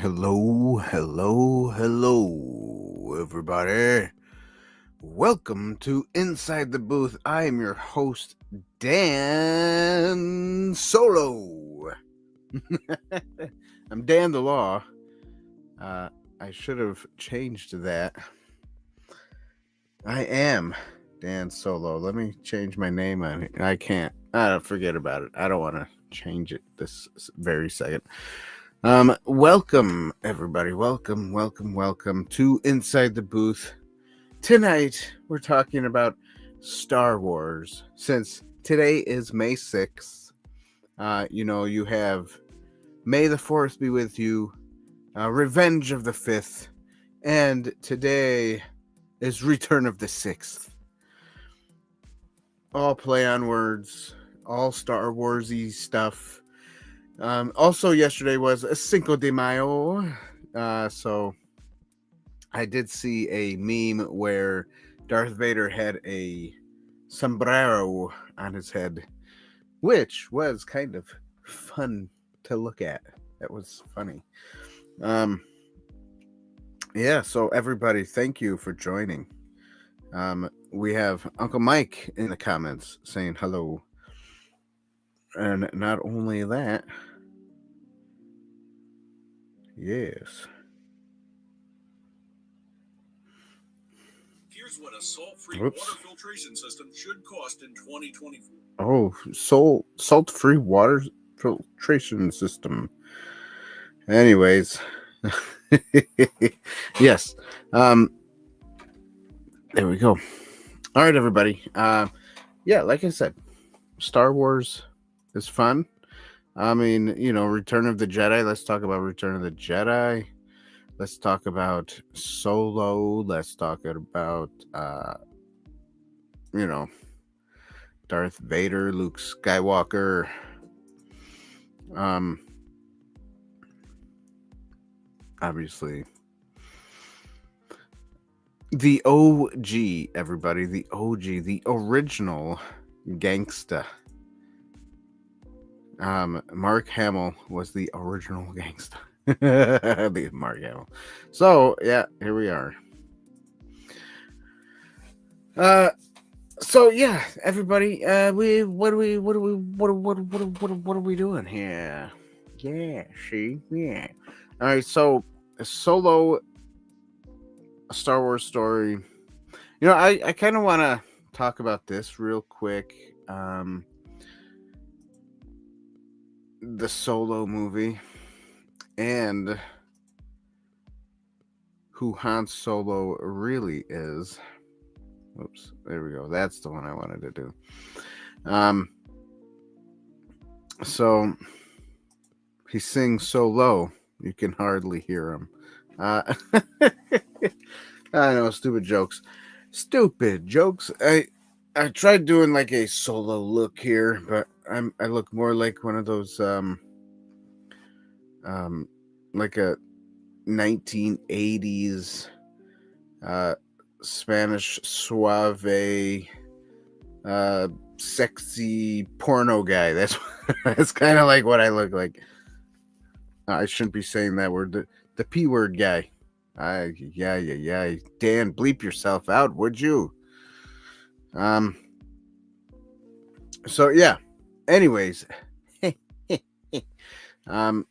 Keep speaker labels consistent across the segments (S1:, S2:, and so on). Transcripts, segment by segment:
S1: Hello, everybody. Welcome to Inside the Booth. I am your host, Dan Solo. I'm Dan the Law. I should have changed that. I am Dan Solo. Let me change my name on it. I can't. Forget about it. I don't want to change it this very second. Welcome, everybody. Welcome to Inside the Booth. Tonight, we're talking about Star Wars. Since today is May 6th, you have May the 4th be with you, Revenge of the 5th, and today is Return of the 6th. All play on words, all Star Wars-y stuff. Also, yesterday was a Cinco de Mayo, so I did see a meme where Darth Vader had a sombrero on his head, which was kind of fun to look at. That was funny. So everybody, thank you for joining. We have Uncle Mike in the comments saying hello. And not only that, yes.
S2: Here's what a salt-free water filtration system should cost in 2024.
S1: Oh, salt-free water filtration system. Anyways, yes. There we go. All right, everybody. Like I said, Star Wars is fun. I mean, Return of the Jedi. Let's talk about Return of the Jedi. Let's talk about Solo. Let's talk about, Darth Vader, Luke Skywalker. Obviously, the OG, everybody. The OG, the original gangsta. Mark Hamill was the original gangsta. The Mark Hamill. So yeah, here we are. Everybody. What are we doing here? Yeah, yeah. All right, so a Solo, a Star Wars story. I kind of want to talk about this real quick. The Solo movie and who Han Solo really is. Oops, there we go. That's the one I wanted to do. So he sings so low you can hardly hear him. I know, stupid jokes. I tried doing like a Solo look here, but I look more like one of those like a 1980s Spanish suave sexy porno guy. That's kind of like what I look like. I shouldn't be saying that word. The P word guy. Yeah. Dan, bleep yourself out, would you? So yeah. Anyways, I'm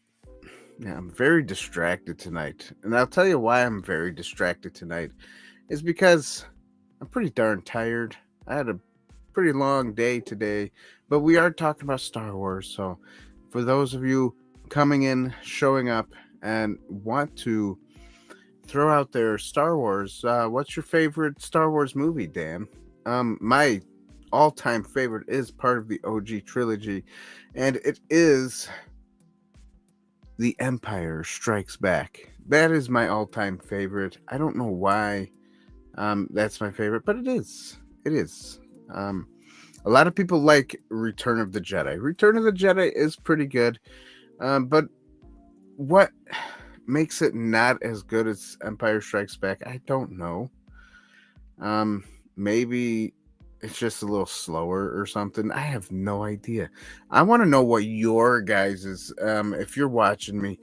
S1: very distracted tonight, and I'll tell you why I'm very distracted tonight. Is because I'm pretty darn tired. I had a pretty long day today, but we are talking about Star Wars. So, for those of you coming in, showing up, and want to throw out there Star Wars, what's your favorite Star Wars movie, Dan? My all-time favorite is part of the OG trilogy, and it is The Empire Strikes Back. That is my all-time favorite. I don't know why that's my favorite, but it is. A lot of people like Return of the Jedi. Return of the Jedi is pretty good, but what makes it not as good as Empire Strikes Back, I don't know. Maybe it's just a little slower or something. I have no idea. I want to know what your guys' if you're watching me,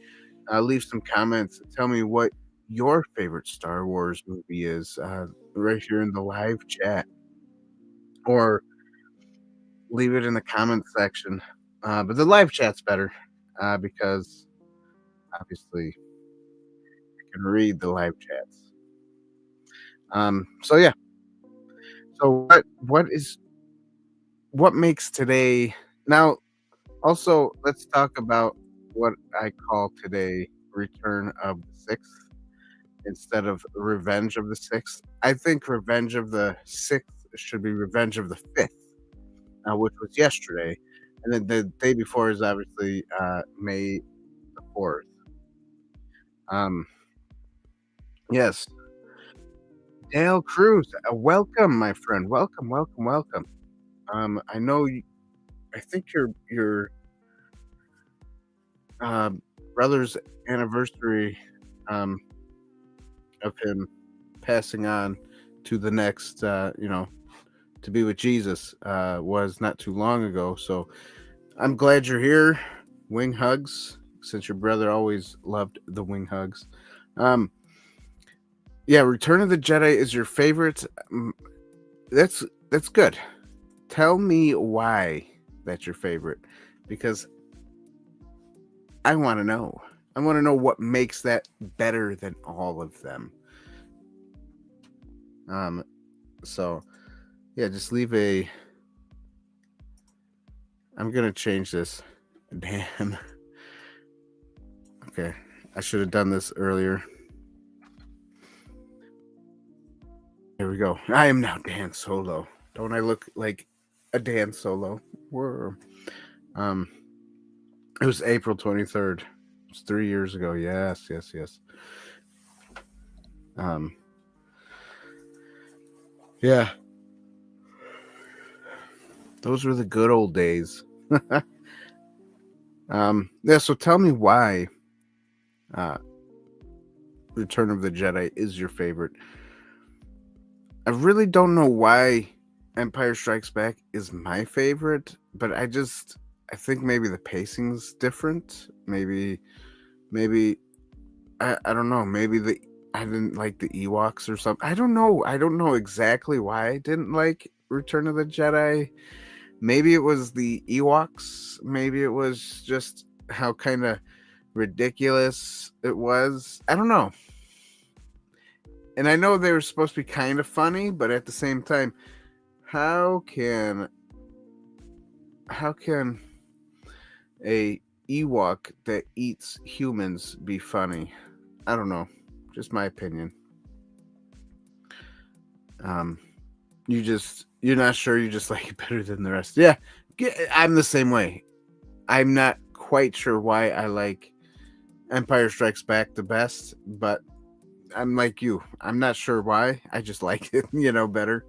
S1: Leave some comments. Tell me what your favorite Star Wars movie is, right here in the live chat, or leave it in the comment section. But the live chat's better, because obviously I can read the live chats. So yeah. So what makes today now? Also, let's talk about what I call today Return of the Sixth instead of Revenge of the Sixth. I think Revenge of the Sixth should be Revenge of the Fifth, which was yesterday, and then the day before is obviously May the 4th. Um, yes, Dale Cruz, welcome, my friend. Welcome, welcome, welcome. I know. I think your um, brother's anniversary, um, of him passing on to the next, to be with Jesus, was not too long ago. So I'm glad you're here. Wing hugs, since your brother always loved the wing hugs. Yeah, Return of the Jedi is your favorite. That's good. Tell me why that's your favorite, because I want to know. I want to know what makes that better than all of them. So yeah, just leave a. I'm gonna change this. Damn. Okay, I should have done this earlier. Here we go. I am now Dan Solo. Don't I look like a Dan Solo? Whoa. It was April 23rd. It's 3 years ago. Yes, yes, yes. Yeah. Those were the good old days. Yeah, so tell me why Return of the Jedi is your favorite. I really don't know why Empire Strikes Back is my favorite, but I think maybe the pacing's different. Maybe I don't know. Maybe I didn't like the Ewoks or something. I don't know. I don't know exactly why I didn't like Return of the Jedi. Maybe it was the Ewoks. Maybe it was just how kind of ridiculous it was. I don't know. And I know they were supposed to be kind of funny, but at the same time, how can a Ewok that eats humans be funny? I don't know. Just my opinion. You're not sure, you just like it better than the rest. Yeah, I'm the same way. I'm not quite sure why I like Empire Strikes Back the best, but I'm like you. I'm not sure why. I just like it, better.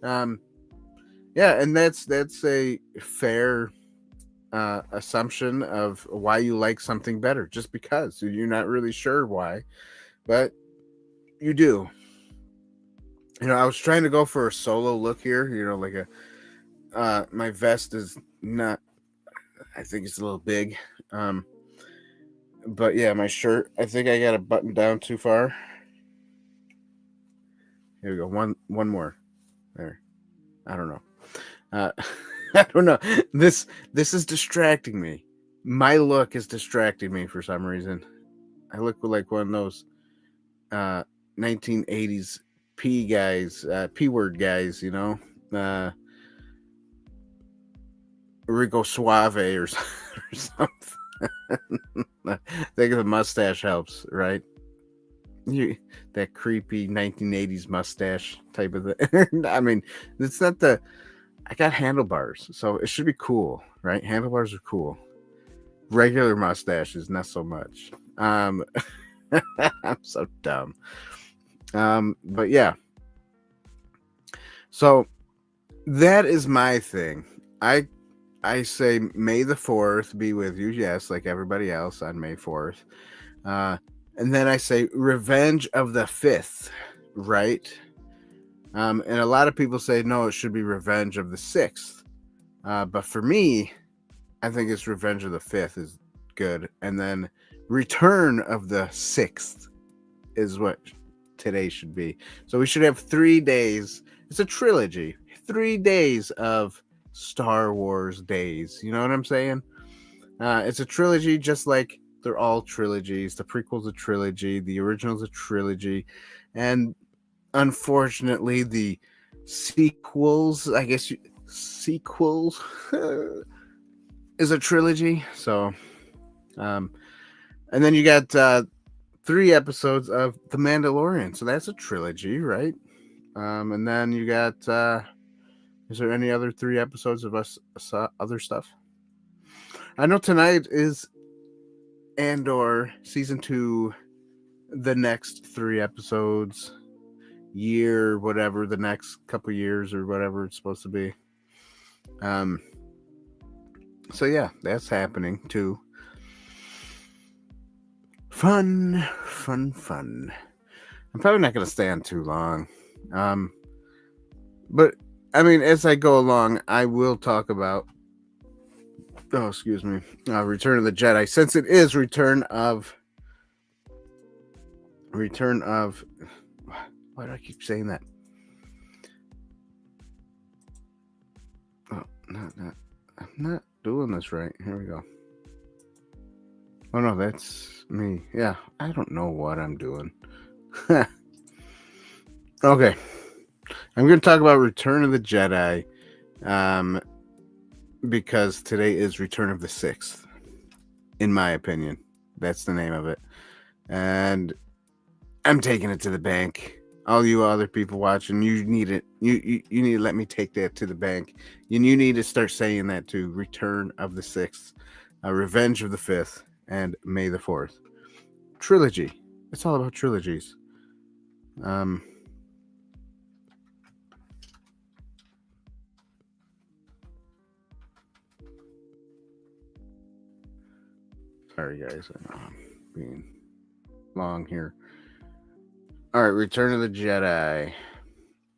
S1: Yeah, and that's a fair assumption of why you like something better, just because you're not really sure why, but you do. I was trying to go for a Solo look here. Like my vest is not. I think it's a little big. But yeah, my shirt. I think I got it buttoned down too far. Here we go. One more. There. I don't know. I don't know. This is distracting me. My look is distracting me for some reason. I look like one of those 1980s P guys, P word guys, Rico Suave or something. I think the mustache helps, right? That creepy 1980s mustache type of thing. I mean, it's not I got handlebars, so it should be cool, right? Handlebars are cool. Regular mustaches, not so much. I'm so dumb. But yeah. So that is my thing. I say May the 4th be with you, yes, like everybody else on May 4th. And then I say Revenge of the 5th, right? And a lot of people say no, it should be Revenge of the 6th. But for me, I think it's Revenge of the 5th is good. And then Return of the Sixth is what today should be. So we should have 3 days. It's a trilogy. 3 days of Star Wars days. You know what I'm saying? It's a trilogy, just like they're all trilogies. The prequel's a trilogy. The original's a trilogy. And unfortunately, the sequels, sequels is a trilogy. So, and then you got 3 episodes of The Mandalorian. So that's a trilogy, right? And then you got, is there any other 3 episodes of other stuff? I know tonight is Andor season 2, the next 3 episodes, year, whatever, the next couple years or whatever it's supposed to be. So yeah, that's happening too. Fun. I'm probably not going to stay on too long. But I mean, as I go along, I will talk about Return of the Jedi, since it is Return of why do I keep saying that? Oh, I'm not doing this right. Here we go. Oh no, that's me. Yeah, I don't know what I'm doing. Okay. I'm going to talk about Return of the Jedi, because today is Return of the Sixth, in my opinion. That's the name of it. And I'm taking it to the bank. All you other people watching, you need it. You need to let me take that to the bank. You need to start saying that too. Return of the Sixth, Revenge of the Fifth, and May the 4th. Trilogy. It's all about trilogies. Sorry, guys. I'm being long here. All right, Return of the Jedi.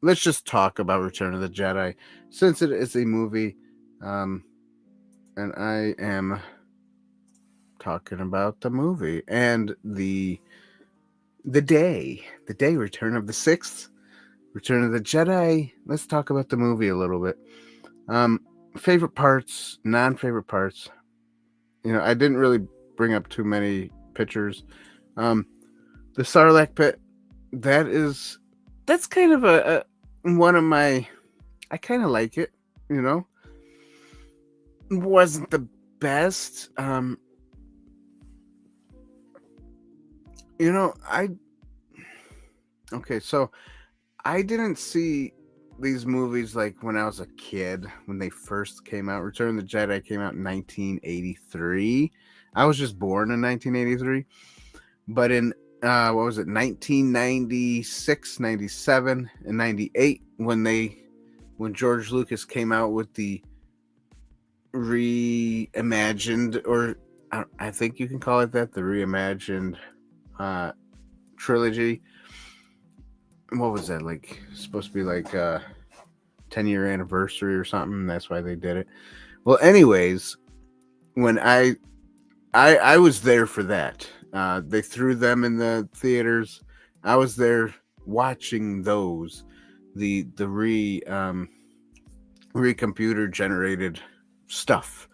S1: Let's just talk about Return of the Jedi, since it is a movie, and I am talking about the movie and the day Return of the Sixth, Return of the Jedi. Let's talk about the movie a little bit. Favorite parts, non-favorite parts. I didn't really bring up too many pictures. The Sarlacc pit, that's kind of a one of my, I kind of like it. Wasn't the best. So I didn't see these movies like when I was a kid, when they first came out. Return of the Jedi came out in 1983. I was just born in 1983. But in 1996, 97, and 98, when George Lucas came out with the reimagined, or I think you can call it that, the reimagined trilogy. What was that, like, supposed to be like a 10-year anniversary or something? That's why they did it. Well, anyways, when I was there for that. They threw them in the theaters. I was there watching those, the computer generated stuff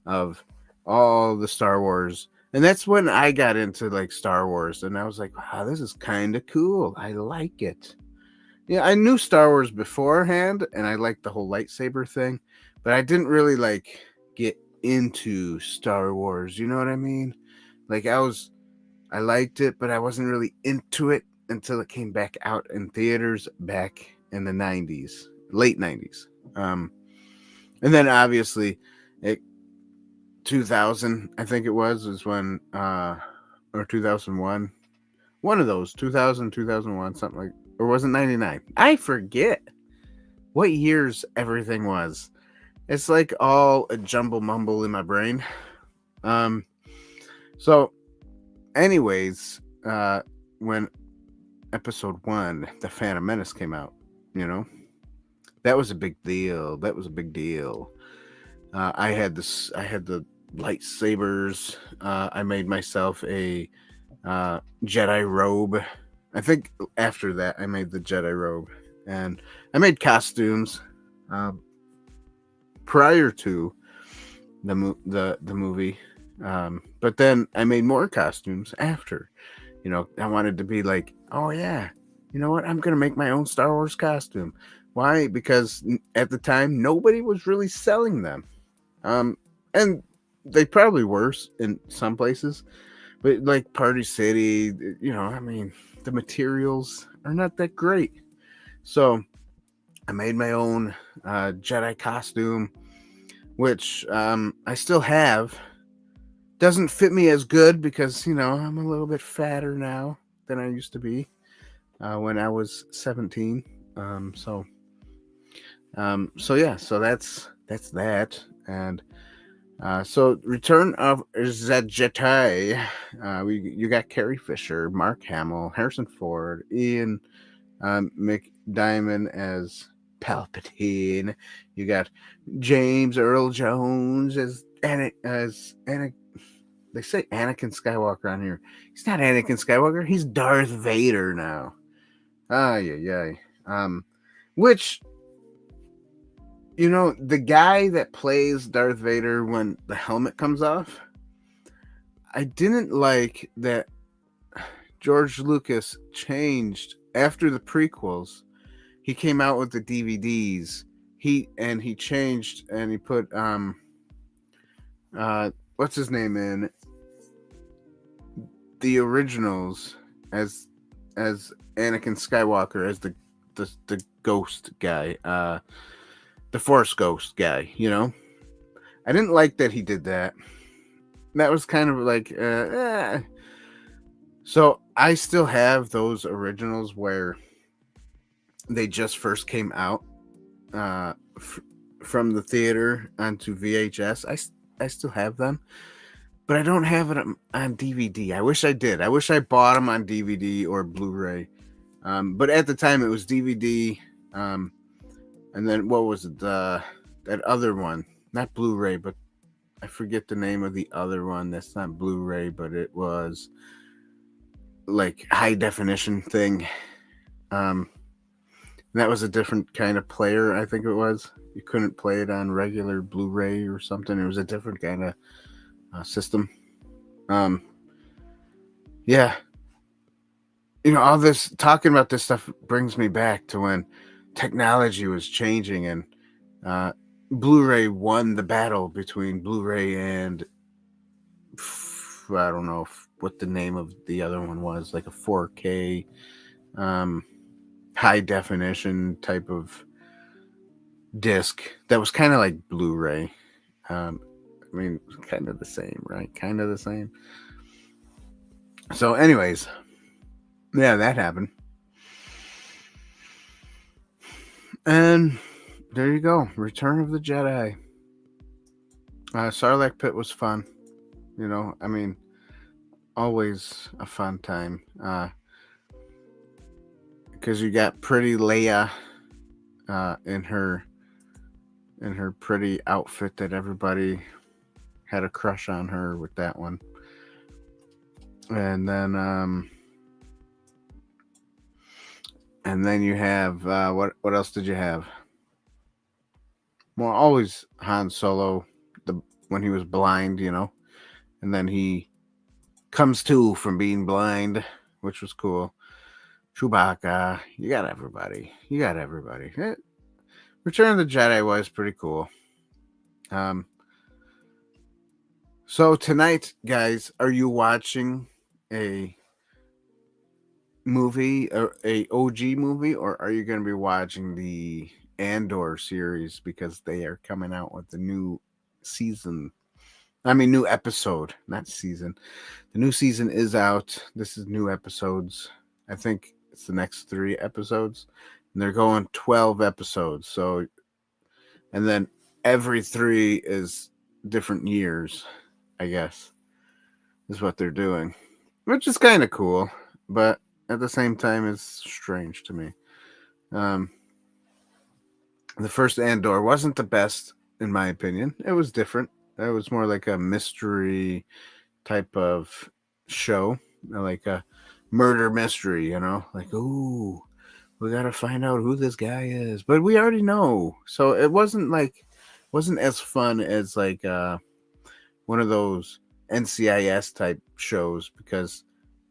S1: of all the Star Wars. And that's when I got into like Star Wars, and I was like, wow, this is kind of cool. I like it. Yeah, I knew Star Wars beforehand, and I liked the whole lightsaber thing, but I didn't really like get into Star Wars. You know what I mean? Like I liked it, but I wasn't really into it until it came back out in theaters back in the 90s, late 90s. And then obviously 2000, I think it was when, or 2001, one of those, 2000, 2001, something like, or was it 99? I forget what years everything was. It's like all a jumble mumble in my brain. So anyways, when episode 1, The Phantom Menace, came out, that was a big deal. I had the lightsabers. I made myself a Jedi robe. I think after that I made the Jedi robe, and I made costumes prior to the movie. But then I made more costumes after. I wanted to be like, oh yeah, you know what? I'm gonna make my own Star Wars costume. Why? Because at the time nobody was really selling them. And they probably were in some places, but like Party City, I mean, the materials are not that great. So I made my own Jedi costume, which I still have. Doesn't fit me as good because I'm a little bit fatter now than I used to be when I was 17. So yeah, so that's that. And so Return of Zedgetai. You got Carrie Fisher, Mark Hamill, Harrison Ford, Ian McDiamond as Palpatine. You got James Earl Jones as Anakin. They say Anakin Skywalker on here. He's not Anakin Skywalker. He's Darth Vader now. Yeah. Which, the guy that plays Darth Vader when the helmet comes off, I didn't like that George Lucas changed after the prequels. He came out with the DVDs. He changed and he put what's his name in the originals as Anakin Skywalker as the ghost guy, the Force ghost guy. I didn't like that he did that. That was kind of like So I still have those originals where they just first came out from the theater onto VHS. I still have them, but I don't have it on DVD. I wish I did. I wish I bought them on DVD or Blu-ray. But at the time it was DVD. And then what was it? That other one, not Blu-ray, but I forget the name of the other one. That's not Blu-ray, but it was like high definition thing. That was a different kind of player. I think it was. You couldn't play it on regular Blu-ray or something. It was a different kind of system. Yeah. All this talking about this stuff brings me back to when technology was changing and Blu-ray won the battle between Blu-ray and I don't know what the name of the other one was, like a 4K high definition type of disc that was kind of like Blu-ray. I mean, kind of the same, right? Kind of the same. So anyways, yeah, that happened. And there you go. Return of the Jedi. Sarlacc Pit was fun. I mean, always a fun time. Because you got pretty Leia in her pretty outfit that everybody had a crush on her with that one. And then you have what else did you have? Well, always Han Solo when he was blind, and then he comes to from being blind, which was cool. Chewbacca, you got everybody. Return of the Jedi was pretty cool. So tonight, guys, are you watching a movie, a OG movie, or are you going to be watching the Andor series because they are coming out with the new season? I mean, new episode, not season. The new season is out. This is new episodes. I think it's the next 3 episodes. And they're going 12 episodes. So, and then every 3 is different years, I guess, is what they're doing. Which is kind of cool. But at the same time, it's strange to me. The first Andor wasn't the best, in my opinion. It was different. That was more like a mystery type of show, like a murder mystery, like, ooh, we got to find out who this guy is. But we already know. So it wasn't as fun as like one of those NCIS type shows, because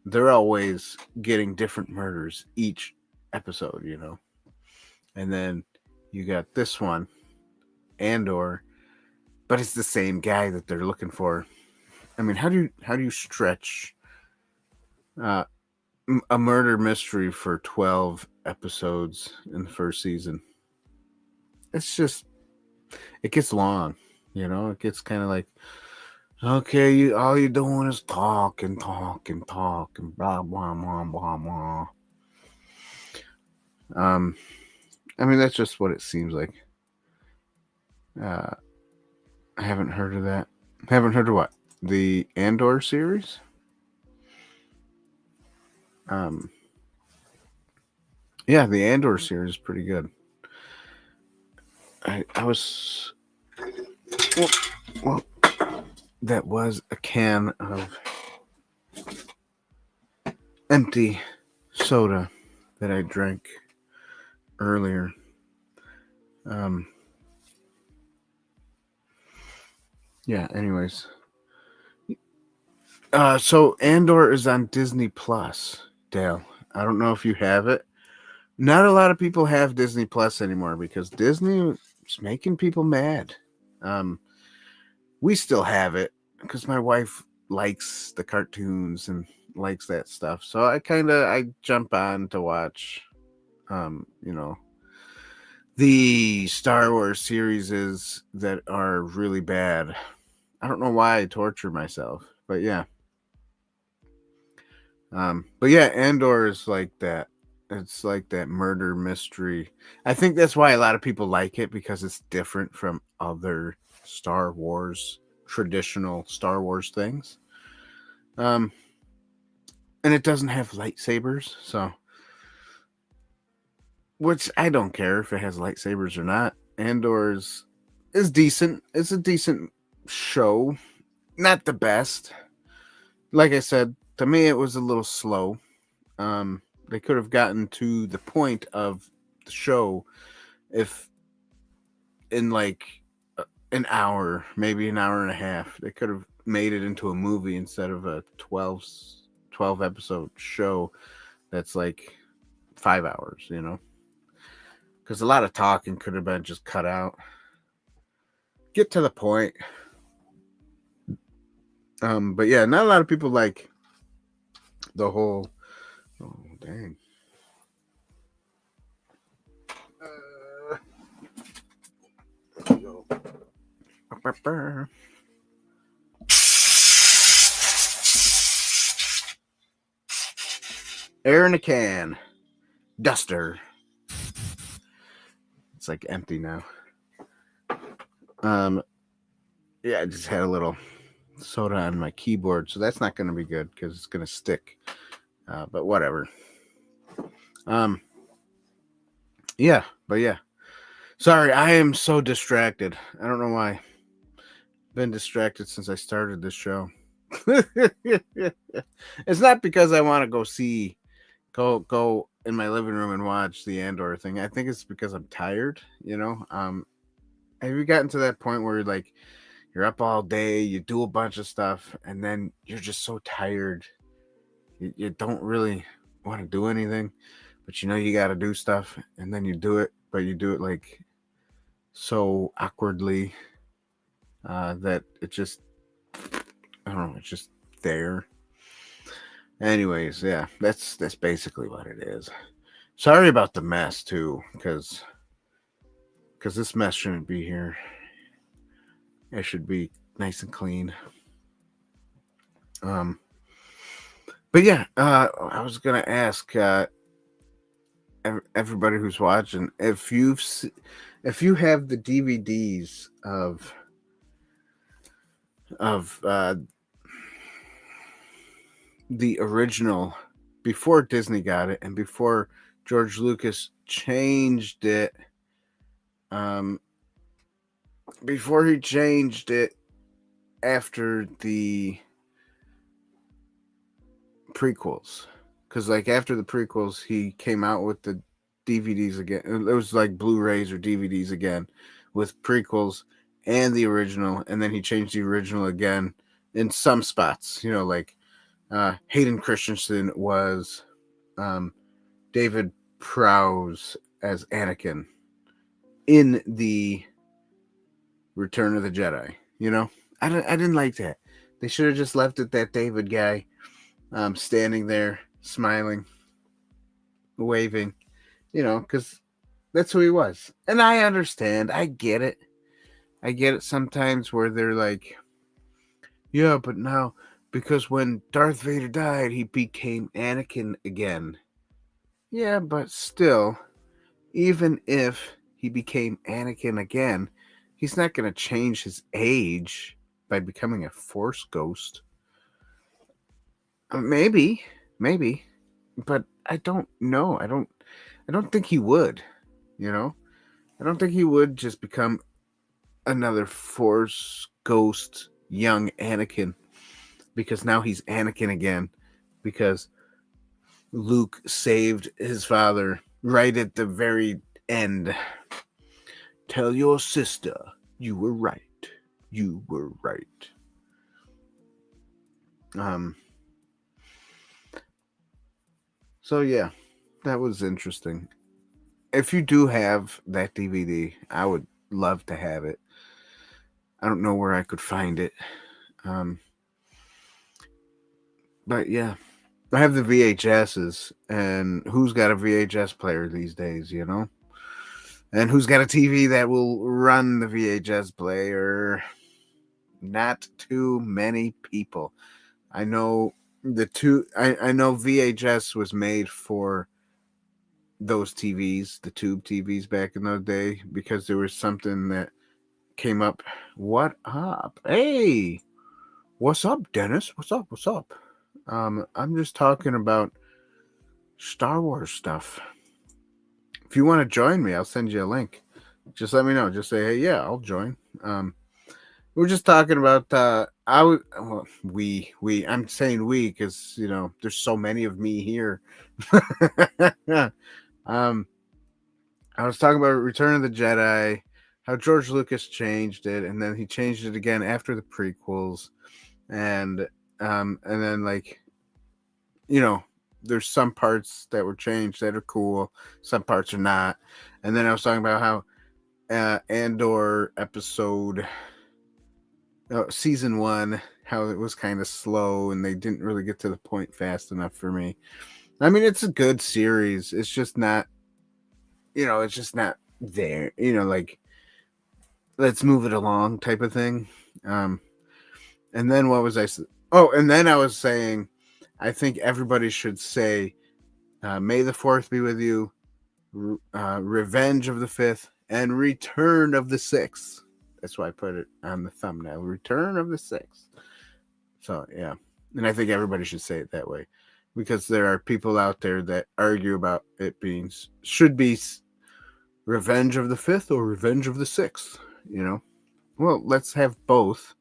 S1: they're always getting different murders each episode, And then you got this one, Andor, but it's the same guy that they're looking for. I mean, how do you stretch a murder mystery for 12 episodes in the first season? It's just, it gets long, It gets kind of like, okay, all you're doing is talk and talk and talk and blah blah blah blah blah. I mean, that's just what it seems like. I haven't heard of that. Haven't heard of what? The Andor series? Yeah, the Andor series is pretty good. I was... Well, that was a can of empty soda that I drank earlier. Yeah, anyways. So Andor is on Disney Plus, Dale. I don't know if you have it. Not a lot of people have Disney Plus anymore because Disney is making people mad. We still have it because my wife likes the cartoons and likes that stuff. So I jump on to watch, the Star Wars series that are really bad. I don't know why I torture myself, but yeah. But yeah, Andor is like that. It's like that murder mystery. I think that's why a lot of people like it, because it's different from other Star Wars, traditional Star Wars things. And it doesn't have lightsabers, so, which I don't care if it has lightsabers or not. Andor is decent. It's a decent show. Not the best. Like I said, to me it was a little slow. They could have gotten to the point of the show if in like an hour, maybe an hour and a half. They could have made it into a movie instead of a 12 episode show that's like 5 hours, because a lot of talking could have been just cut out. Get to the point. But yeah, not a lot of people like the whole... Oh, dang. There you go. Air in a can. Duster. It's like empty now. Yeah, I just had a little soda on my keyboard, so that's not going to be good because it's going to stick. But whatever. Yeah, but yeah. Sorry, I am so distracted. I don't know why. Been distracted since I started this show. It's not because I want to go in my living room and watch the Andor thing. I think it's because I'm tired, Have you gotten to that point where you're up all day, you do a bunch of stuff, and then you're just so tired. You don't really want to do anything, but you got to do stuff, and then you do it, but you do it like so awkwardly that it just, I don't know, it's just there. Anyways, yeah, that's basically what it is. Sorry about the mess too, because this mess shouldn't be here. It should be nice and clean. But yeah, I was gonna ask everybody who's watching if you have the DVDs of the original before Disney got it and before George Lucas changed it. Before he changed it after the prequels, because like after the prequels he came out with the DVDs again. It was like Blu-rays or DVDs again with prequels and the original, and then he changed the original again in some spots, like Hayden Christensen was David Prowse as Anakin in the Return of the Jedi. I didn't like that. They should have just left it that David guy standing there smiling, waving, because that's who he was. And I understand. I get it. Sometimes where they're like, yeah, but now, because when Darth Vader died, he became Anakin again. Yeah, but still, even if he became Anakin again, he's not going to change his age by becoming a Force ghost. Maybe, but I don't know. I don't think he would. I don't think he would just become another Force ghost, young Anakin, because now he's Anakin again, because Luke saved his father right at the very end. Tell your sister you were right. You were right. So yeah, that was interesting. If you do have that DVD, I would love to have it. I don't know where I could find it. But yeah, I have the VHSs, and who's got a VHS player these days, And who's got a TV that will run the VHS player? Not too many people. I know I know VHS was made for those TVs, the tube TVs back in the day, because there was something that came up. What up? Hey, what's up, Dennis? What's up? I'm just talking about Star Wars stuff. If you want to join me, I'll send you a link. Just let me know. Just say, hey, yeah, I'll join. We're just talking about I'm saying we because there's so many of me here. I was talking about Return of the Jedi, how George Lucas changed it, and then he changed it again after the prequels, and then like there's some parts that were changed that are cool, some parts are not, and then I was talking about how Andor season 1, how it was kind of slow and they didn't really get to the point fast enough for me. I mean, it's a good series. It's just not, it's just not there. Like, let's move it along type of thing. And then what was I? Oh, and then I was saying, I think everybody should say, "May the 4th be with you," "Revenge of the 5th," and "Return of the 6th." That's why I put it on the thumbnail. Return of the 6th. So, yeah. And I think everybody should say it that way. Because there are people out there that argue about it should be Revenge of the 5th or Revenge of the 6th. Well, let's have both.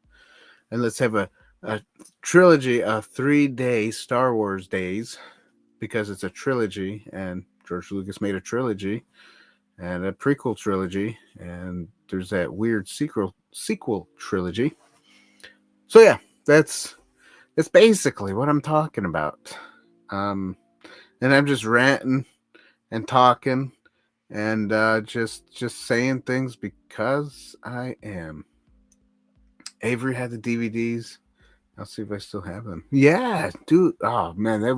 S1: And let's have a trilogy of 3-day Star Wars days. Because it's a trilogy. And George Lucas made a trilogy. And a prequel trilogy. And there's that weird sequel trilogy. So yeah, that's basically what I'm talking about. And I'm just ranting and talking and just saying things because I am. Avery had the DVDs. I'll see if I still have them. Yeah, dude. Oh man, that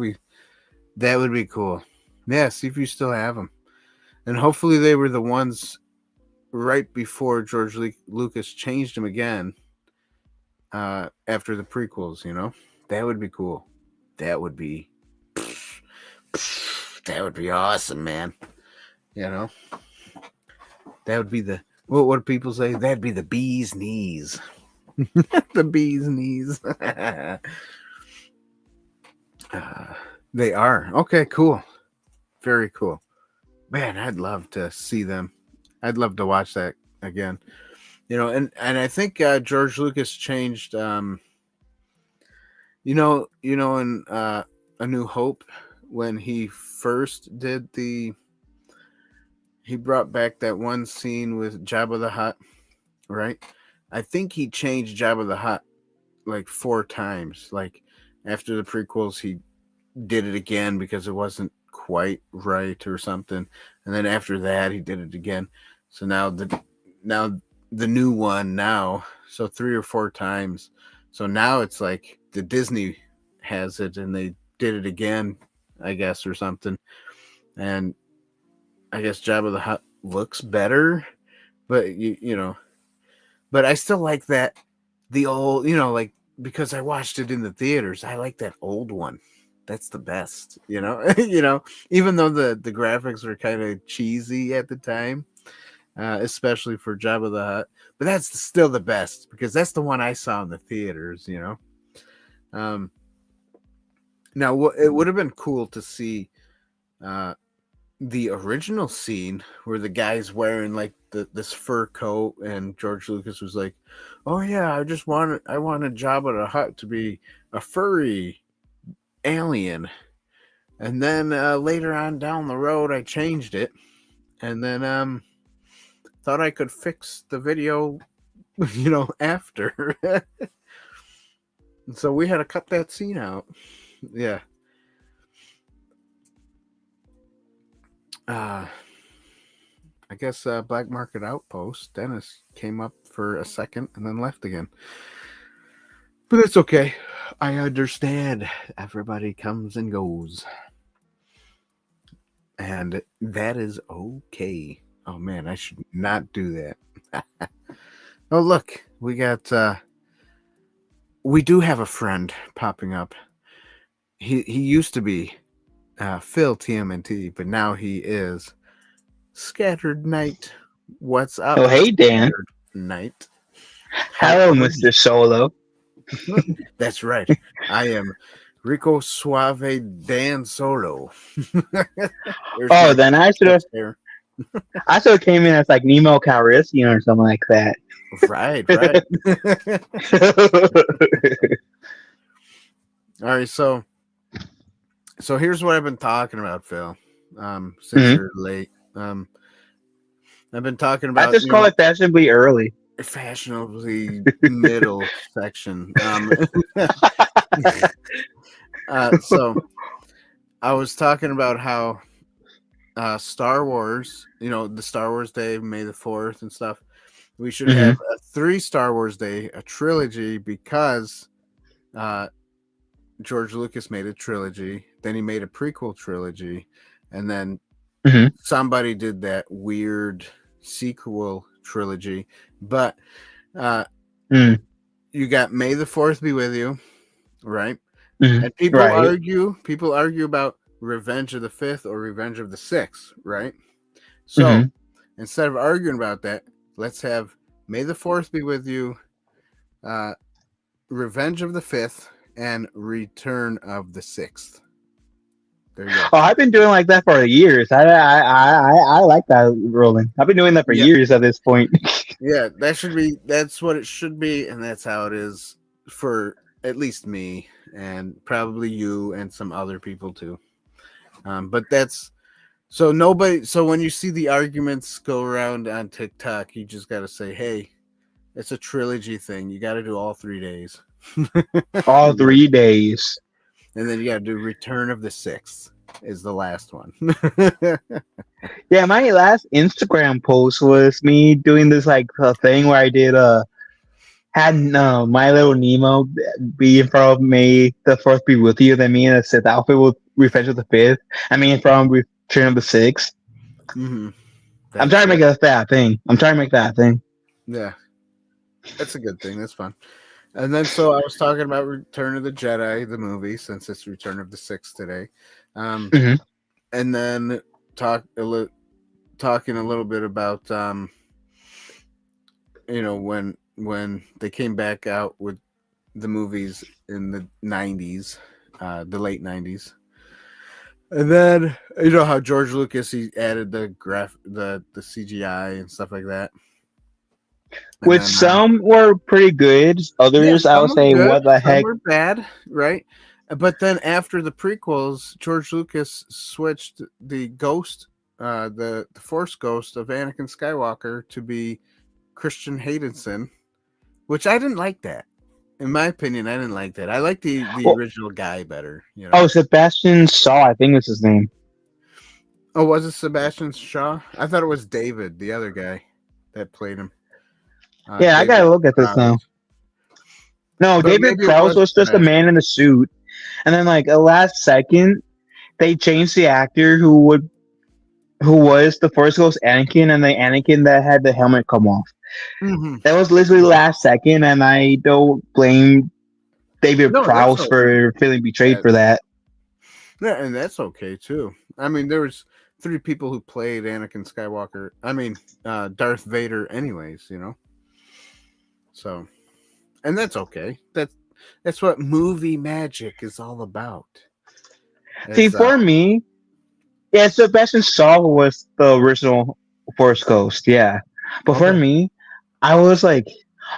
S1: would be cool. Yeah, see if you still have them. And hopefully they were the ones right before George Lucas changed them again after the prequels, That would be cool. That would be awesome, man. That would be the what do people say? That'd be the bee's knees. The bee's knees. They are. Okay, cool. Very cool. Man, I'd love to see them. I'd love to watch that again. And I think George Lucas changed. In A New Hope, when he first did he brought back that one scene with Jabba the Hutt, right? I think he changed Jabba the Hutt like 4 times. Like after the prequels, he did it again because it wasn't quite right or something, and then after that, he did it again. So now the new one now, so 3 or 4 times. So now it's like the Disney has it, and they did it again, I guess, or something. And I guess Jabba the Hutt looks better, but but I still like the old, like, because I watched it in the theaters. I like that old one. That's the best, even though the graphics were kind of cheesy at the time, especially for Jabba the Hutt. But that's still the best because that's the one I saw in the theaters. Um, Now, it would have been cool to see the original scene where the guy's wearing like this fur coat, and George Lucas was like, "Oh yeah, I wanted Jabba the Hutt to be a furry alien," and then later on down the road, I changed it, and then thought I could fix the video, after. So we had to cut that scene out. Yeah. I guess Black Market Outpost, Dennis came up for a second and then left again. But it's okay. I understand. Everybody comes and goes. And that is okay. Oh man, I should not do that. Oh look, we do have a friend popping up. He used to be Phil TMNT, but now he is Scattered Night. What's up?
S3: Oh, hey, Dan.
S1: Scattered Night.
S3: Hello, Mr. Solo.
S1: That's right. I am Rico Suave Dan Solo.
S3: Oh, then I should have came in as like Nemo Calrissian or something like that.
S1: Right. All right, so here's what I've been talking about, Phil. Since you're late, I've been talking about.
S3: I just call it fashionably early.
S1: Fashionably middle section. So I was talking about how Star Wars, the Star Wars Day, May the 4th and stuff. We should have a 3 Star Wars Day, a trilogy, because George Lucas made a trilogy, then he made a prequel trilogy, and then somebody did that weird sequel trilogy. But you got May the 4th be with you, right? And people argue about Revenge of the 5th or Revenge of the 6th, right? So instead of arguing about that, let's have May the 4th be with you, Revenge of the 5th, and Return of the 6th. There you go.
S3: Oh, I've been doing like that for years. I like that rolling. I've been doing that for years at this point.
S1: Yeah, that's what it should be, and that's how it is for at least me, and probably you and some other people too. But that's so when you see the arguments go around on TikTok, you just got to say, hey, it's a trilogy thing. You got to do all 3 days.
S3: All 3 days.
S1: And then you got to do Return of the 6th is the last one.
S3: Yeah, my last Instagram post was me doing this like thing where I did had My Little Nemo be in front of May the 4th be with you, then me in a Sith outfit with Revenge of the 5th. I mean from Return of the 6th. I'm trying to make that thing.
S1: Yeah. That's a good thing. That's fun. And then so I was talking about Return of the Jedi, the movie, since it's Return of the 6th today. And then talking a little bit about when they came back out with the movies in the 90s, the late 90s. And then how George Lucas, he added the CGI and stuff like that. And
S3: Which
S1: then,
S3: some were pretty good.
S1: yeah,
S3: Others, I
S1: some
S3: would
S1: were
S3: say,
S1: good,
S3: what the
S1: some
S3: heck?
S1: were bad, right? But then after the prequels, George Lucas switched the ghost, the Force ghost of Anakin Skywalker to be Christian Haydenson, which I didn't like that. In my opinion, I didn't like that. I like the
S3: Well,
S1: original guy better, you know.
S3: oh, Sebastian Shaw, I think is his name.
S1: Oh, was it Sebastian Shaw? I thought it was David, the other guy that played him.
S3: Yeah, I
S1: David
S3: gotta look at this
S1: Prowse.
S3: now. No,
S1: But
S3: David
S1: maybe it
S3: Prowse
S1: was
S3: was just a
S1: Sebastian.
S3: man in a suit, and then like a last second, they changed the actor who was the Force Ghost Anakin, and the Anakin that had the helmet come off.
S1: Mm-hmm.
S3: That was literally last second, and I don't blame David
S1: No, that's
S3: Prowse
S1: no.
S3: for feeling betrayed
S1: Yeah,
S3: for that.
S1: yeah, and that's okay too. I mean, there was 3 people who played Anakin Skywalker. I mean, Darth Vader, anyways. You know, so and that's okay. That's what movie magic is all about.
S3: See,
S1: Is
S3: for me, yeah, Sebastian Shaw was the original Force Ghost, yeah. But for
S1: okay.
S3: me, I was like,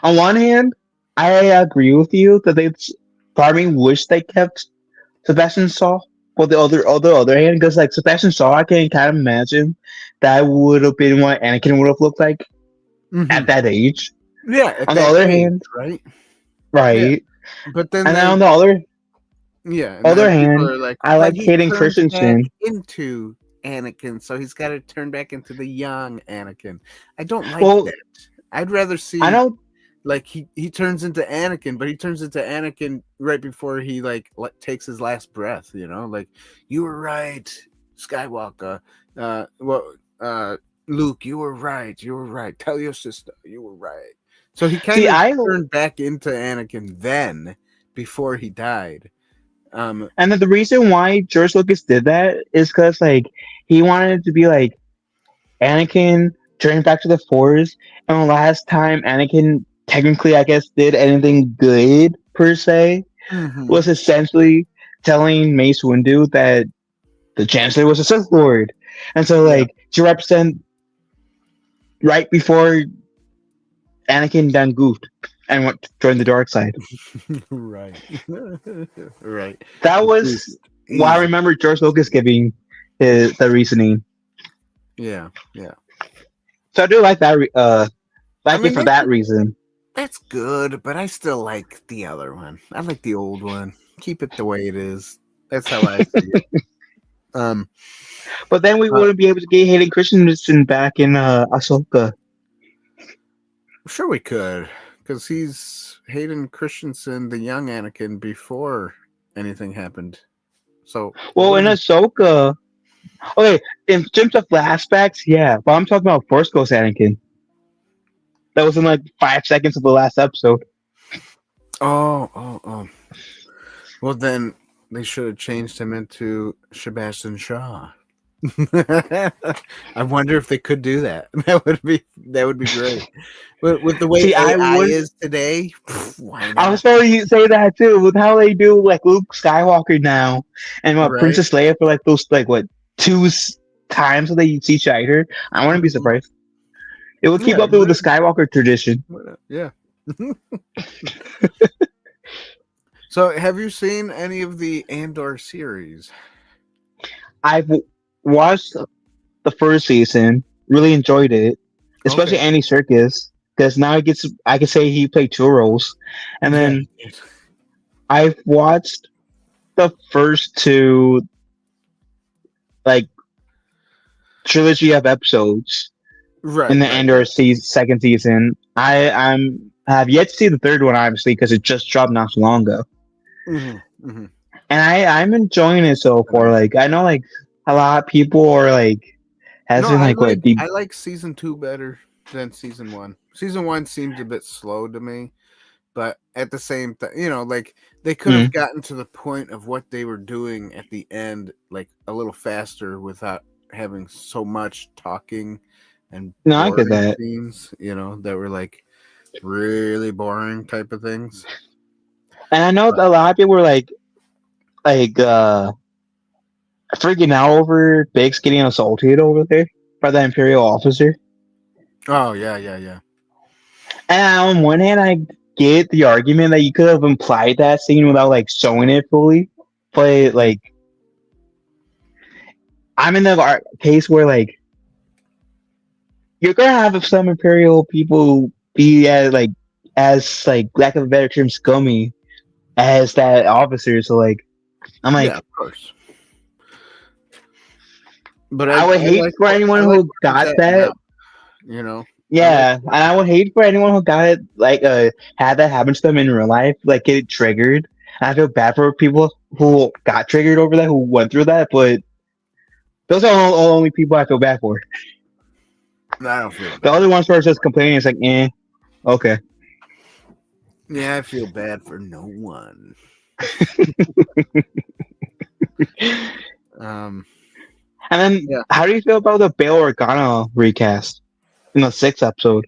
S3: on one hand, I agree with you that they part of me wish they kept Sebastian Shaw. But the other hand, because like Sebastian Shaw, I can kind of imagine that would have been what Anakin would have looked like
S1: Mm-hmm.
S3: at that age.
S1: Yeah, at
S3: On the
S1: that
S3: other
S1: age,
S3: hand,
S1: right? Yeah,
S3: right,
S1: but then
S3: and then
S1: they
S3: on the
S1: yeah, and
S3: other
S1: then people
S3: hand,
S1: are like,
S3: I
S1: but
S3: like
S1: he
S3: Hayden
S1: turned back
S3: Christensen.
S1: into Anakin, so he's got to turn back into the young Anakin. I don't like
S3: Well,
S1: that. I'd rather
S3: I
S1: see
S3: know.
S1: like he turns into Anakin, but he turns into Anakin right before he takes his last breath. You know, like you were right, Skywalker. Well, Luke, you were right. You were right. Tell your sister you were right. So he kind
S3: See,
S1: of
S3: I
S1: turned back into Anakin then before he died.
S3: And then the reason why George Lucas did that is because like he wanted it to be like Anakin turning back to the Force, and the last time Anakin technically, I guess, did anything good per se
S1: mhm.
S3: was essentially telling Mace Windu that the Chancellor was a Sith Lord, and so
S1: Yeah.
S3: like to represent right before Anakin done goofed and went to join the dark side.
S1: Right. Right.
S3: That was why I
S1: Easy.
S3: remember George Lucas giving the reasoning.
S1: Yeah. Yeah.
S3: So I do like that.
S1: I
S3: Like it
S1: mean,
S3: for that reason.
S1: that's good, but I still like the other one. I like the old one. Keep it the way it is. That's how I see it. Um,
S3: But then we
S1: uh,
S3: wouldn't be able to get Hayden Christensen back in Ahsoka.
S1: sure we could, because he's Hayden Christensen, the young Anakin, before anything happened. So it
S3: Well, in
S1: wouldn't.
S3: Ahsoka, okay, in terms of flashbacks, yeah, but I'm talking about Force Ghost Anakin. That was in like 5 seconds of the last episode.
S1: Oh. Well, then they should have changed him into Sebastian Shaw. I wonder if they could do that. That would be great. With the way
S3: See,
S1: AI is today, why
S3: I
S1: not?
S3: was going to say that too, with how they do like Luke Skywalker now, and what
S1: Right?
S3: Princess Leia for like those like what times that they see Shider. I wouldn't be
S1: Mhm.
S3: surprised. It would keep
S1: Yeah,
S3: up with the Skywalker tradition.
S1: yeah. So, have you seen any of the Andor series?
S3: I've watched the first season, really enjoyed it, especially
S1: Okay.
S3: Andy Serkis, because now he gets I can say he played 2 roles, and
S1: Yeah.
S3: then I've watched the first two like trilogy of episodes in
S1: Right.
S3: the
S1: Right.
S3: Andor second season. I have yet to see the third one, obviously, because it just dropped not so long ago,
S1: Mm-hmm.
S3: and I'm enjoying it so far. Like I know like a lot of people are like
S1: No,
S3: hasn't like what the
S1: I like season 2 better than season 1. Season 1 seemed a bit slow to me, but at the same time, like they could have
S3: mm,
S1: gotten to the point of what they were doing at the end, like a little faster without having so much talking and
S3: no, I get
S1: boring
S3: that.
S1: scenes, that were like really boring type of things.
S3: And I know
S1: But,
S3: a lot of people were like freaking out over Biggs getting assaulted over there by the Imperial officer.
S1: oh yeah.
S3: And on one hand, I get the argument that you could have implied that scene without like showing it fully, but like I'm in the case where like you're gonna have some Imperial people be as like lack of a better term scummy as that officer. So like I'm
S1: Yeah,
S3: like
S1: of course. But
S3: I would hate
S1: like
S3: for anyone who
S1: where he's
S3: got
S1: at
S3: that.
S1: now, you know.
S3: Yeah, and I would hate for anyone who got it like had that happen to them in real life, like get triggered. And I feel bad for people who got triggered over that, who went through that, but those are all only people I feel bad for.
S1: I don't feel
S3: The
S1: bad.
S3: other ones who are just complaining, it's like, okay.
S1: Yeah, I feel bad for no one.
S3: And then,
S1: Yeah.
S3: how do you feel about the Bail Organa recast in the 6th episode?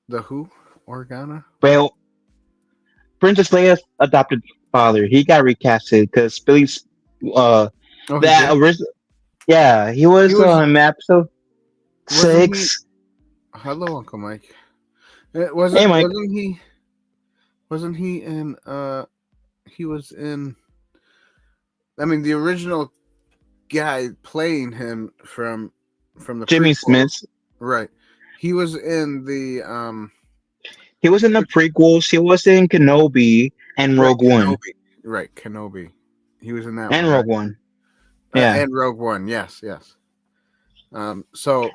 S1: The who? Organa?
S3: Bail, Princess Leia's adopted father, he got recasted because Billy's
S1: Oh, he
S3: that
S1: did?
S3: original. Yeah, he was,
S1: He was-
S3: on episode
S1: Wasn't
S3: 6.
S1: Hello, Uncle Mike.
S3: Hey, Mike.
S1: Wasn't he in he was in, I mean, the original guy playing him from the
S3: Jimmy
S1: prequel,
S3: Smith.
S1: right? He was in the
S3: He was in the prequels. He was in Kenobi and Rogue One.
S1: Kenobi. Right, Kenobi. He was in that
S3: And
S1: one.
S3: Rogue One. Yeah.
S1: And Rogue One. Yes. So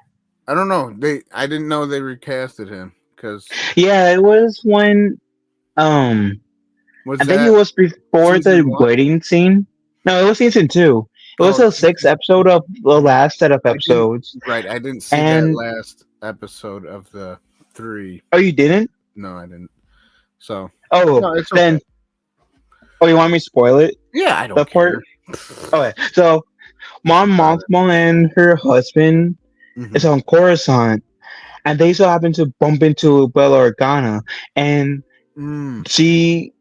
S1: I don't know. I didn't know they recasted him because
S3: Yeah, it was when I think it was before the
S1: season 1?
S3: wedding scene. No, it was season 2. It was
S1: Oh,
S3: the 6th episode of the last set of episodes.
S1: Right, I didn't see
S3: And-
S1: that last episode of the 3.
S3: Oh, you didn't?
S1: No, I didn't. So
S3: Oh,
S1: no, it's
S3: then.
S1: okay.
S3: Oh, you want me to spoil it?
S1: Yeah, I don't
S3: The part.
S1: care.
S3: Okay, so Mom Mothma and her husband
S1: Mhm.
S3: is on Coruscant, and they so happen to bump into Bella Organa, and she,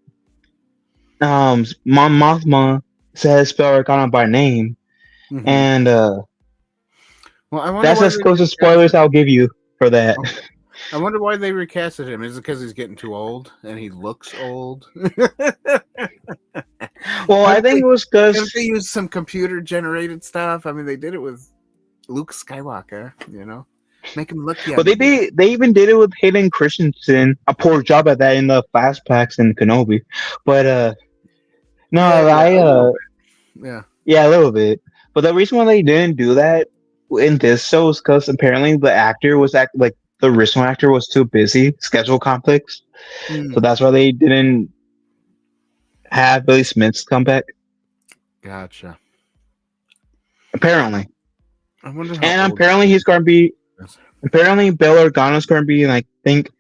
S3: Mom Mothma says Bella Organa by name,
S1: Mhm.
S3: and
S1: Well, I wonder
S3: that's
S1: why
S3: as
S1: they
S3: close to
S1: recasted
S3: spoilers I'll give you for that.
S1: I wonder why they recasted him. Is it because he's getting too old and he looks old?
S3: Well, I think it was
S1: If
S3: because
S1: they used some computer generated stuff, I mean, they did it with Luke Skywalker. Make him look young.
S3: But they even did it with Hayden Christensen. A poor job at that in the flashbacks in Kenobi. But no,
S1: yeah,
S3: a little bit. But the reason why they didn't do that in this show is because apparently the actor was like the original actor was too busy, schedule conflicts. So that's why they didn't have Billy Smith's come back.
S1: Gotcha.
S3: Apparently.
S1: I wonder how
S3: And
S1: old
S3: apparently he's going to be. Apparently, Bail Organa's going to be, I think,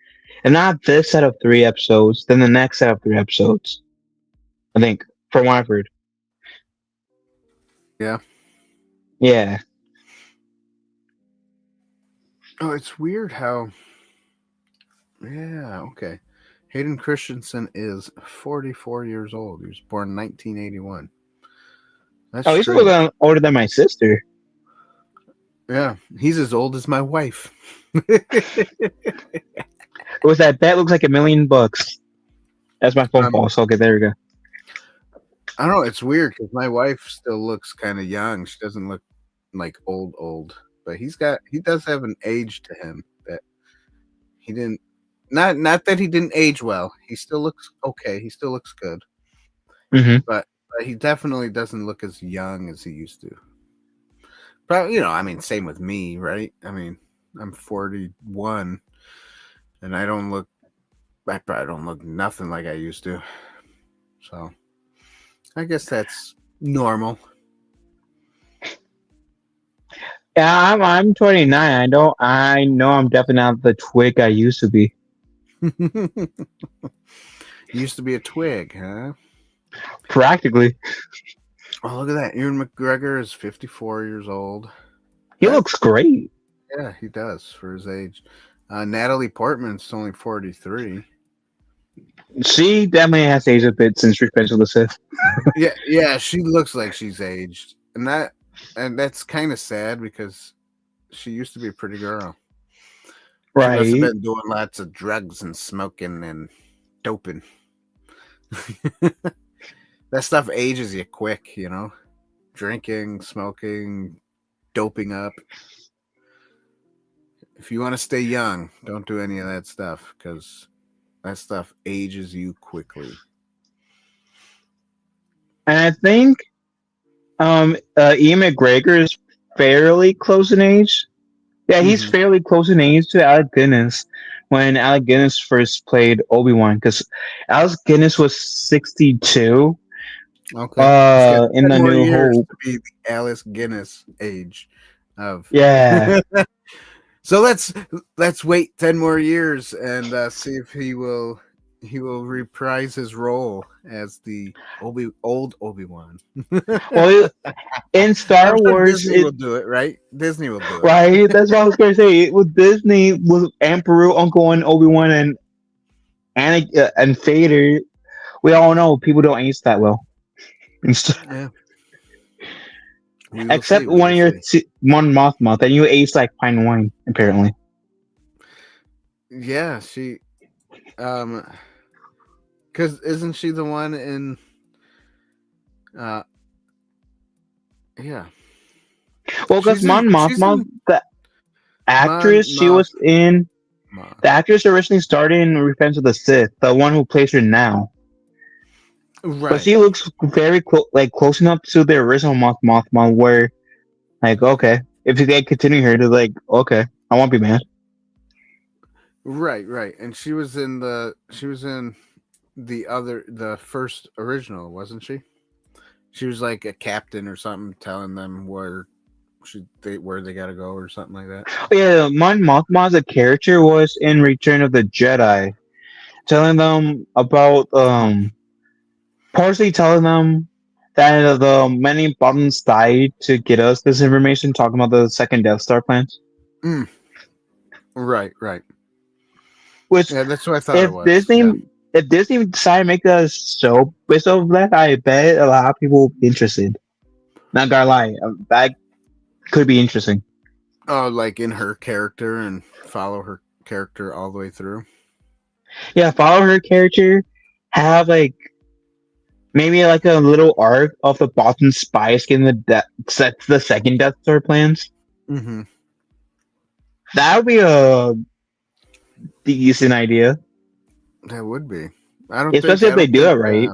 S3: and not this set of 3 episodes, then the next set of 3 episodes. I think, from what I've heard.
S1: Yeah.
S3: Yeah.
S1: Oh, it's weird how. Yeah, okay. Hayden Christensen is 44 years old. He was born in 1981. That's
S3: He's a
S1: strange.
S3: little older than my sister.
S1: Yeah, he's as old as my wife.
S3: It was that looks like $1 million. That's my phone call. So okay, there we go.
S1: I don't know. It's weird because my wife still looks kind of young. She doesn't look like old, but he does have an age to him that he didn't. Not that he didn't age well. He still looks okay. He still looks good.
S3: Mm-hmm.
S1: But he definitely doesn't look as young as he used to. But I mean, same with me, right? I mean, I'm 41, and I probably don't look nothing like I used to. So, I guess that's normal.
S3: Yeah, I'm 29. I know I'm definitely not the twig I used to be.
S1: Used to be a twig, huh?
S3: Practically.
S1: Oh, look at that. Ewan McGregor is 54 years old.
S3: He looks great.
S1: Yeah, he does for his age. Natalie Portman's only 43.
S3: She definitely has aged a bit since Revenge of the Sith.
S1: Yeah, she looks like she's aged. And that's kind of sad because she used to be a pretty girl. She must have
S3: Right.
S1: been doing lots of drugs and smoking and doping. That stuff ages you quick, you know? Drinking, smoking, doping up. If you want to stay young, don't do any of that stuff because that stuff ages you quickly.
S3: And I think Ian McGregor is fairly close in age. Yeah, he's
S1: Mhm.
S3: fairly close in age to Alec Guinness when Alec Guinness first played Obi-Wan, because Alec Guinness was 62
S1: Okay. He's got
S3: in
S1: 10
S3: The
S1: more
S3: New
S1: years
S3: Hope.
S1: to be the Alice Guinness age of.
S3: Yeah.
S1: So let's wait 10 more years and see if he will reprise his role as the old Obi-Wan.
S3: Well, in
S1: I'm
S3: Star
S1: sure
S3: Wars,
S1: Disney will do it, right? Disney will do it.
S3: right? That's what I was going to say. With Disney, with Emperor, Uncle, and Obi-Wan, and Vader, we all know people don't age that well.
S1: Yeah. We will
S3: Except
S1: see. We
S3: when
S1: will
S3: you're
S1: see.
S3: Mon Mothma, then you age like fine wine, apparently.
S1: Yeah, she because isn't she the one in uh yeah.
S3: Well, because Mon
S1: She's
S3: Mothma,
S1: in
S3: the
S1: Mon
S3: actress, she
S1: Mothma.
S3: was in. The actress originally started in Revenge of the Sith, the one who plays her now. But
S1: Right.
S3: she looks very close enough to the original Mothma, where like, okay, if they continue her, they're like, okay, I won't be mad.
S1: Right, right. And she was in the first original, wasn't she? She was like a captain or something telling them where they gotta go or something like that.
S3: Oh, yeah, Mon Mothma as a character was in Return of the Jedi, telling them about partially telling them that the many buttons died to get us this information, talking about the second Death Star plans.
S1: Mm, right, right.
S3: Which,
S1: Yeah, that's what I thought it
S3: if
S1: was.
S3: Disney
S1: Yeah.
S3: if Disney decide to make a show based off of that, I bet a lot of people will be interested. Not gonna lie, that could be interesting.
S1: Oh, like in her character and follow her character all the way through.
S3: Yeah, follow her character, have like maybe like a little arc of the Boston spies getting sets the second Death Star plans.
S1: Mm-hmm.
S3: That would be a decent idea,
S1: That would be.
S3: especially if they do it right.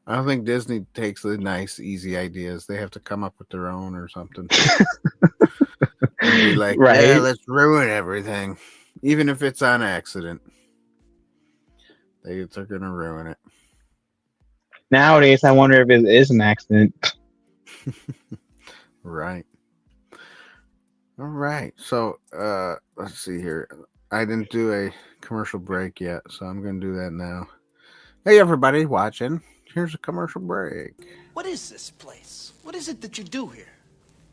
S1: I don't think Disney takes the nice, easy ideas. They have to come up with their own or something. And be like, yeah,
S3: Right.
S1: let's ruin everything. Even if it's on accident. They're going to ruin it.
S3: Nowadays, I wonder if it is an accident.
S1: Right. All right. So, let's see here. I didn't do a commercial break yet, so I'm going to do that now. Hey, everybody watching. Here's a commercial break.
S4: What is this place? What is it that you do here?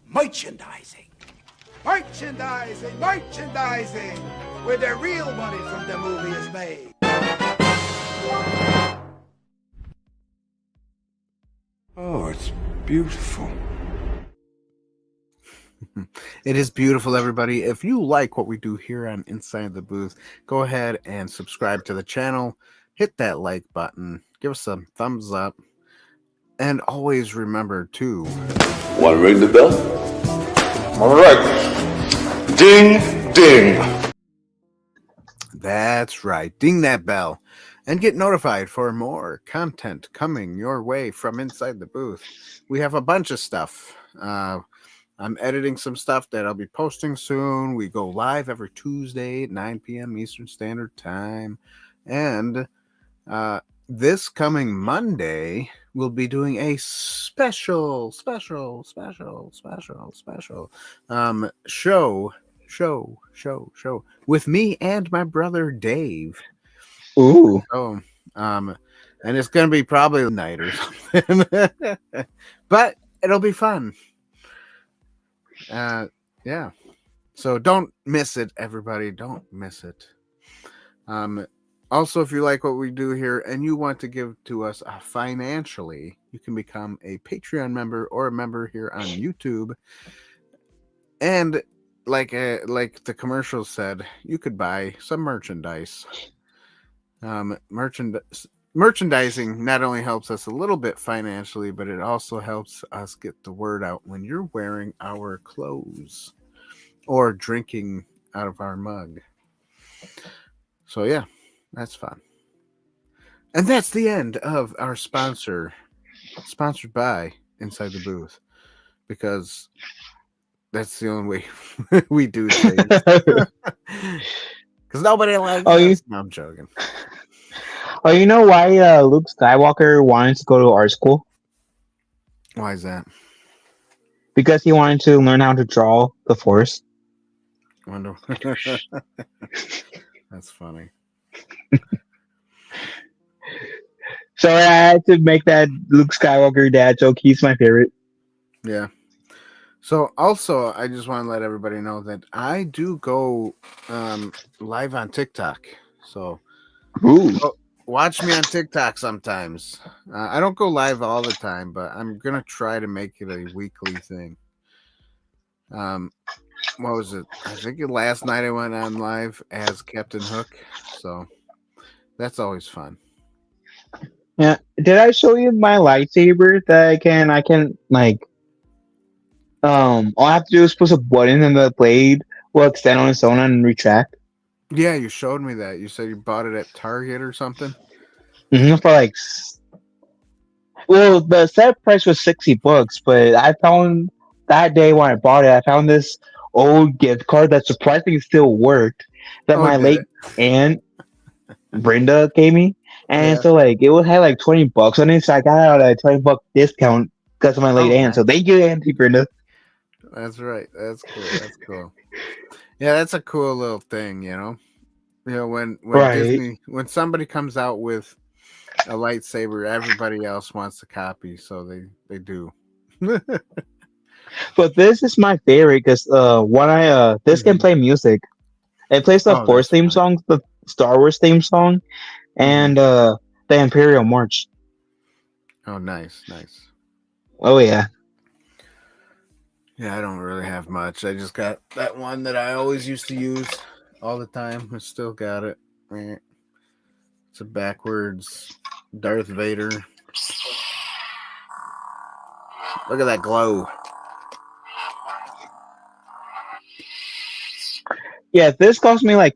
S4: Merchandising.
S5: Merchandising, merchandising, where the real money from the movie is made.
S6: Oh, it's beautiful.
S1: It is beautiful, everybody. If you like what we do here on Inside the Booth, go ahead and subscribe to the channel. Hit that like button. Give us some thumbs up. And always remember to...
S6: Want to ring the bell? All right. Ding, ding.
S1: That's right. Ding that bell. And get notified for more content coming your way from Inside the Booth. We have a bunch of stuff. I'm editing some stuff that I'll be posting soon. We go live every Tuesday at 9 p.m. Eastern Standard Time. And this coming Monday, we'll be doing a special show with me and my brother Dave.
S3: Ooh.
S1: So, and it's going to be probably night or something, but it'll be fun. Yeah. So don't miss it, everybody. Don't miss it. Also, if you like what we do here and you want to give to us financially, you can become a Patreon member or a member here on YouTube. And like the commercial said, you could buy some merchandise. Merchandising not only helps us a little bit financially, but it also helps us get the word out when you're wearing our clothes or drinking out of our mug. So yeah, that's fun. And that's the end of our sponsored by Inside the Booth, because that's the only way we do things. Because nobody likes us. No, I'm joking.
S3: Oh, you know why Luke Skywalker wanted to go to art school?
S1: Why is that?
S3: Because he wanted to learn how to draw the Force.
S1: Wonder. That's funny.
S3: So I had to make that Luke Skywalker dad joke. He's my favorite.
S1: Yeah. So also, I just want to let everybody know that I do go live on TikTok. So watch me on TikTok sometimes. I don't go live all the time, but I'm gonna try to make it a weekly thing. What was it? I think last night I went on live as Captain Hook. So that's always fun.
S3: Yeah. Did I show you my lightsaber that I can like all I have to do is push a button and the blade will extend on its own and retract?
S1: Yeah, you showed me that. You said you bought it at Target or something?
S3: For like, well, the set price was $60, but I found that day when I bought it, I found this old gift card that surprisingly still worked that my late aunt Brenda gave me. And so like it had like $20 on it, so I got out a $20 discount because of my late aunt.
S1: Nice.
S3: So thank you, Auntie Brenda.
S1: That's right. That's cool. That's cool. Yeah, that's a cool little thing, you know. You know, when Disney, when somebody comes out with a lightsaber, everybody else wants to copy, so they do.
S3: But this is my favorite because when this can play music. It plays the Force theme song, the Star Wars theme song, and the Imperial March.
S1: Oh, nice.
S3: Oh yeah.
S1: Yeah, I don't really have much. I just got that one that I always used to use all the time. I still got it. It's a backwards Darth Vader. Look at that glow.
S3: Yeah, this cost me like,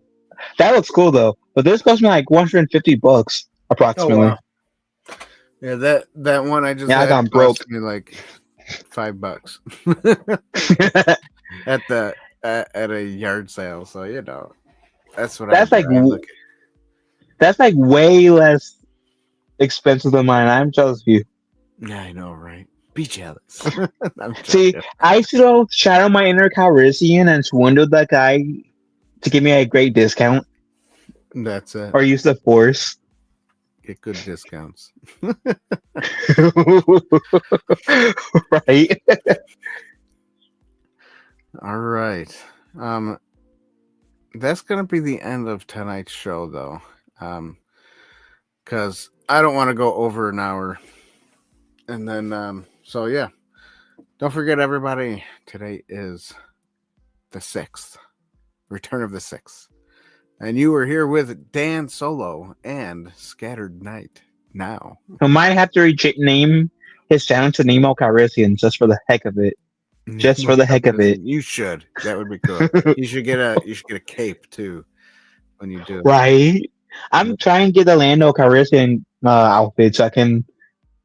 S3: that looks cool though, but this cost me like $150 approximately.
S1: Oh, wow. Yeah, that one I just
S3: I got broke.
S1: Me like $5 at a yard sale. So you know, that's what
S3: that's like. That's like way less expensive than mine. I'm jealous of you.
S1: Yeah, I know, right? Be jealous.
S3: See, I should shadow my inner Calrissian and swindle that guy to give me a great discount.
S1: That's it.
S3: Or use the Force.
S1: Get good discounts.
S3: Right.
S1: All right. That's gonna be the end of tonight's show, though. Because I don't want to go over an hour. And then, so yeah. Don't forget, everybody, today is the 6th. Return of the 6th. And you were here with Dan Solo and Scattered Night now.
S3: I might have to name his channel to Nemo Calrissian just for the heck of it. Just for the heck of it.
S1: You should. That would be cool. You should get a cape too when you do it.
S3: Right. I'm trying to get the Lando Calrissian outfit so I can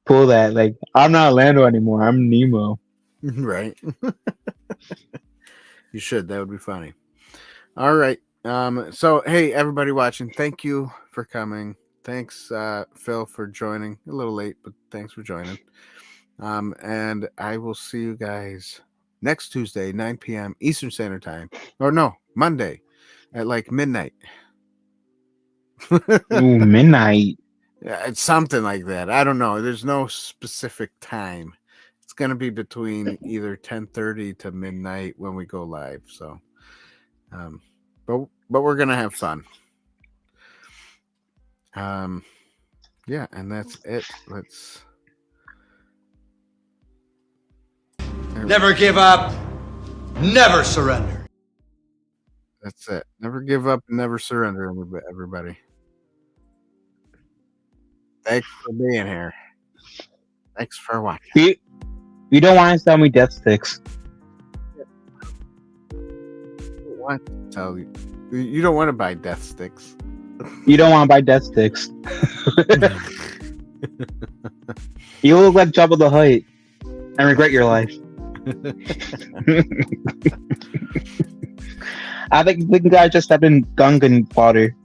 S3: pull that. Like, I'm not Lando anymore. I'm Nemo.
S1: Right. You should. That would be funny. All right. So hey, everybody watching, thank you for coming. Thanks, Phil, for joining. A little late, but thanks for joining. And I will see you guys next Tuesday, 9 p.m. Eastern Standard Time. Or no, Monday at like midnight.
S3: Ooh, midnight.
S1: Yeah, it's something like that. I don't know. There's no specific time. It's gonna be between either 10:30 to midnight when we go live. So, but we're gonna have fun. Yeah, and that's it. Let's
S4: Never give up, never surrender.
S1: That's it. Never give up, never surrender, everybody. Thanks for being here. Thanks for watching.
S3: You don't want to sell me death sticks.
S1: What? Tell you. You don't want to buy death sticks.
S3: You don't want to buy death sticks. You look like Jabba the Hutt and regret your life. I think the guy just stepped in Gungan fodder.